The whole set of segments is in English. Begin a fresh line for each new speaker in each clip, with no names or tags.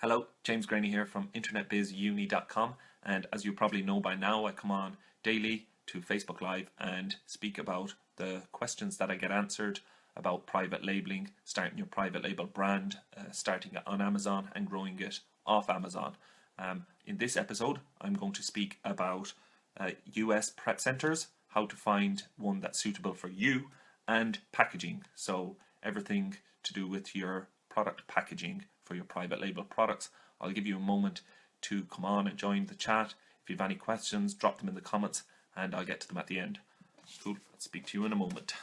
Hello, James Graney here from internetbizuni.com, and as you probably know by now, I come on daily to Facebook Live and speak about the questions that I get answered about private labeling, starting your private label brand, starting it on Amazon and growing it off Amazon. In this episode, I'm going to speak about US prep centers, how to find one that's suitable for you, and packaging. So everything to do with your product packaging for your private label products. I'll give you a moment to come on and join the chat. If you have any questions, drop them in the comments and I'll get to them at the end. Cool, I'll speak to you in a moment.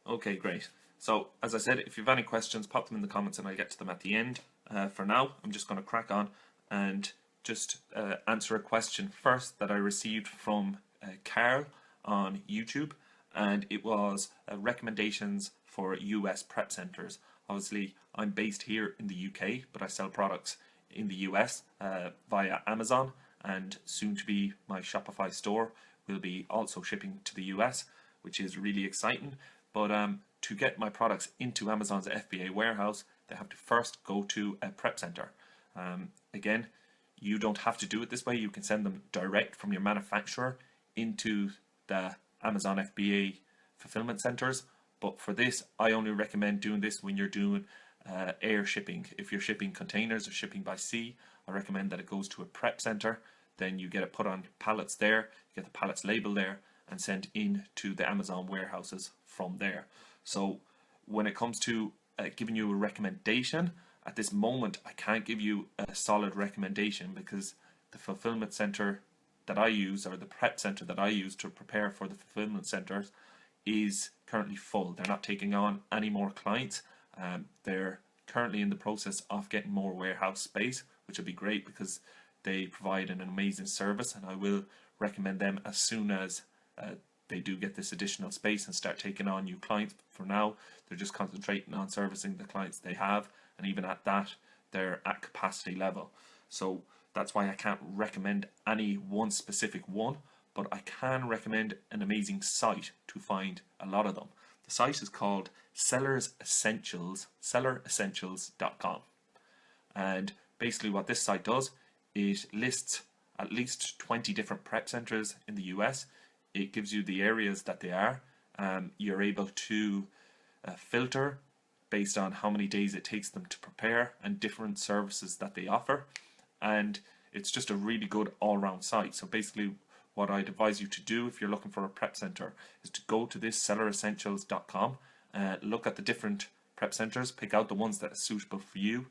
Okay, great. So as I said, if you have any questions, pop them in the comments and I'll get to them at the end. For now, I'm just going to crack on and just answer a question first that I received from Carl on YouTube, and it was recommendations for US prep centers. Obviously, I'm based here in the UK, but I sell products in the US via Amazon, and soon to be my Shopify store will be also shipping to the US, which is really exciting. But to get my products into Amazon's FBA warehouse, they have to first go to a prep center. Again, you don't have to do it this way. You can send them direct from your manufacturer into the Amazon FBA fulfillment centers. But for this, I only recommend doing this when you're doing air shipping. If you're shipping containers or shipping by sea, I recommend that it goes to a prep center. Then you get it put on pallets there, you get the pallets labeled there, and sent in to the Amazon warehouses from there. So when it comes to giving you a recommendation, at this moment I can't give you a solid recommendation because the fulfillment center that I use, or the prep center that I use to prepare for the fulfillment centers, is currently full. They're not taking on any more clients. They're currently in the process of getting more warehouse space, which would be great because they provide an amazing service, and I will recommend them as soon as they do get this additional space and start taking on new clients. For now, they're just concentrating on servicing the clients they have, and even at that, they're at capacity level. So that's why I can't recommend any one specific one, but I can recommend an amazing site to find a lot of them. The site is called selleressentials.com, and basically what this site does is lists at least 20 different prep centers in the US. It gives you the areas that they are. You're able to filter based on how many days it takes them to prepare and different services that they offer. And it's just a really good all-round site. So basically what I'd advise you to do if you're looking for a prep center is to go to this selleressentials.com, look at the different prep centers, pick out the ones that are suitable for you,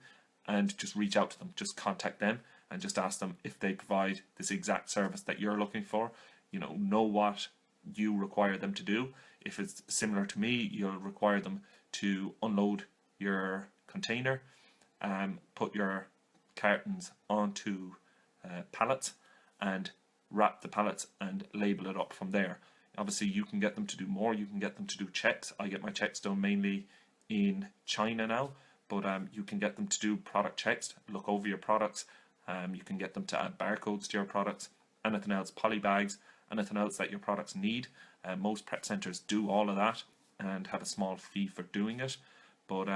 and just reach out to them. Just contact them and just ask them if they provide this exact service that you're looking for. Know what you require them to do. If it's similar to me, you'll require them to unload your container, put your cartons onto pallets and wrap the pallets and label it up from there. Obviously you can get them to do more. You can get them to do checks. I get my checks done mainly in China now, but you can get them to do product checks, look over your products. You can get them to add barcodes to your products, anything else, poly bags, anything else that your products need. Most prep centers do all of that and have a small fee for doing it, but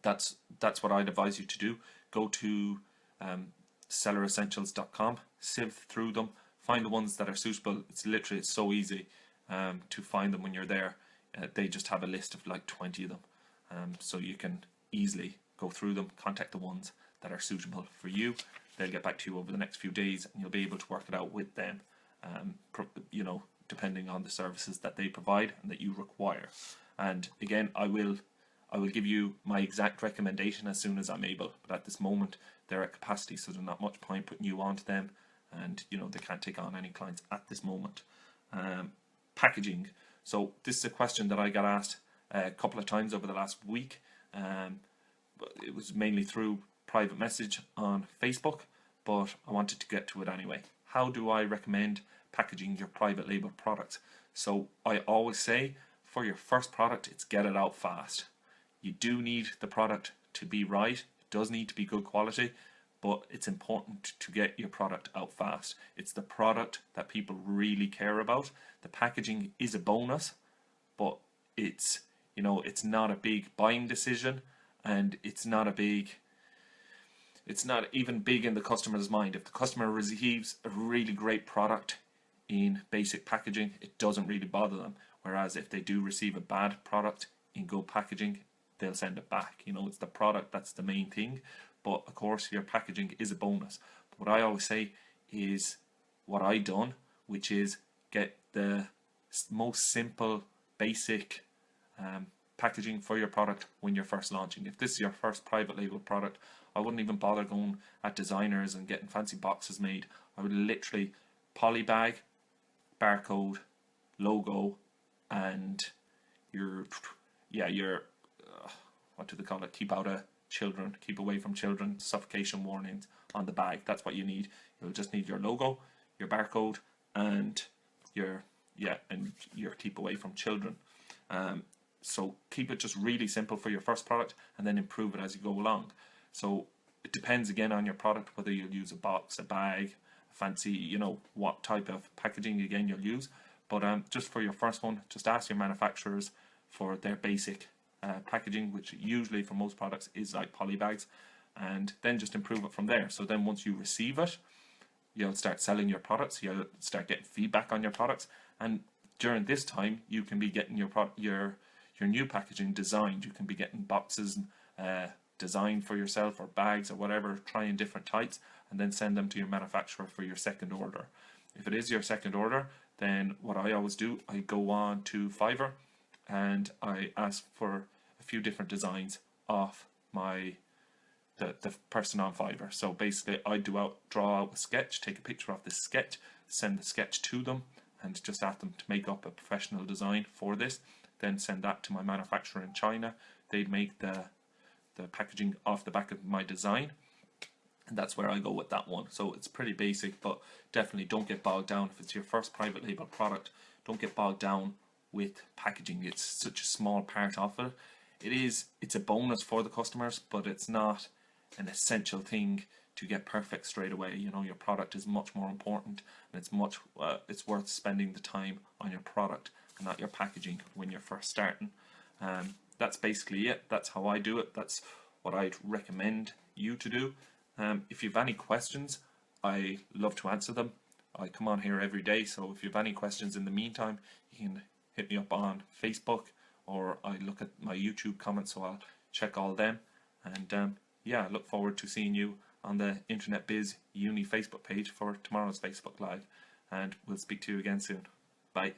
that's what I'd advise you to do. Go to selleressentials.com, sift through them, find the ones that are suitable. It's so easy to find them when you're there. They just have a list of like 20 of them, so you can easily go through them, contact the ones that are suitable for you. They'll get back to you over the next few days and you'll be able to work it out with them, depending on the services that they provide and that you require. And again, I will give you my exact recommendation as soon as I'm able, but at this moment they're at capacity, so there's not much point putting you onto them, and they can't take on any clients at this moment. Packaging. So this is a question that I got asked a couple of times over the last week, But it was mainly through private message on Facebook, but I wanted to get to it anyway. How do I recommend packaging your private label products? So I always say, for your first product, it's get it out fast. You do need the product to be right. It does need to be good quality, but it's important to get your product out fast. It's the product that people really care about. The packaging is a bonus, but it's, you know, it's not a big buying decision, and it's not even big in the customer's mind. If the customer receives a really great product in basic packaging, it doesn't really bother them. Whereas if they do receive a bad product in good packaging, they'll send it back. You know, it's the product that's the main thing. But of course, your packaging is a bonus. But what I always say is what I done, which is get the most simple, basic packaging for your product when you're first launching. If this is your first private label product, I wouldn't even bother going at designers and getting fancy boxes made. I would literally polybag, barcode, logo, and your what do they call it? Keep away from children, suffocation warnings on the bag. That's what you need. You'll just need your logo, your barcode, and your keep away from children. So keep it just really simple for your first product, and then improve it as you go along. So it depends again on your product, whether you'll use a box, a bag, a fancy, you know, what type of packaging again you'll use. But just for your first one, just ask your manufacturers for their basic packaging, which usually for most products is like poly bags, and then just improve it from there. So then once you receive it, you'll start selling your products, you'll start getting feedback on your products, and during this time you can be getting your new packaging designed. You can be getting boxes designed for yourself, or bags, or whatever, trying different types, and then send them to your manufacturer for your second order. If it is your second order, then what I always do, I go on to Fiverr and I ask for a few different designs off the person on Fiverr. So basically I draw out a sketch, take a picture of this sketch, send the sketch to them, and just ask them to make up a professional design for this, then send that to my manufacturer in China. They'd make the packaging off the back of my design, and that's where I go with that one. So it's pretty basic, but definitely don't get bogged down. If it's your first private label product, don't get bogged down with packaging. It's such a small part of it. It's a bonus for the customers, but it's not an essential thing to get perfect straight away. You know, your product is much more important, and it's worth spending the time on your product and not your packaging when you're first starting. That's basically it. That's how I do it. That's what I'd recommend you to do. If you have any questions, I love to answer them. I come on here every day, so if you have any questions in the meantime, you can hit me up on Facebook, or I look at my YouTube comments, so I'll check all them. And yeah, I look forward to seeing you on the Internet Biz Uni Facebook page for tomorrow's Facebook Live, and we'll speak to you again soon. Bye.